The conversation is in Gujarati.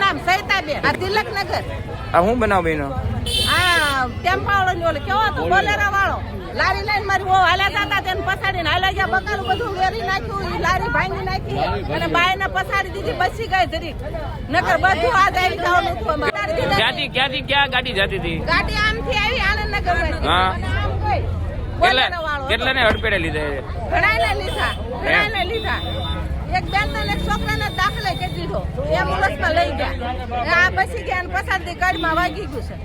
નામ સૈતાબેન, આ તિલકનગર. આ હું બનાવ બેનો આ ટેમ્પાવાળો ઓલો કેવો હતો બોલેરા વાળો લારી લઈને મારી બહુ હાલ્યા હતા તેને પછાડીને હાલ્યા ગયા બકાલું બધું વેરી નાખ્યું ઈ લારી ભાંગી નાખી અને બાયને પછાડી દીધી બસી ગઈ જરીક નકર બધું આ આવી જવાનું હતું ક્યાંથી ક્યાં ગાડી જતી હતી ગાડી આમથી આવી આનંદનગર માંથી હા. અને આમ ગઈ બોલેરા વાળો કેટલા ને હડપેડે લીધા ઘણાને લીધા એક બેન ને એક છોકરાને દાખલે કરી દીધો એમ્બ્યુલન્સ માં લઈ ગયા આ બસી ગયા અને પછાડી ગાડીમાં વાગી ગયું છે.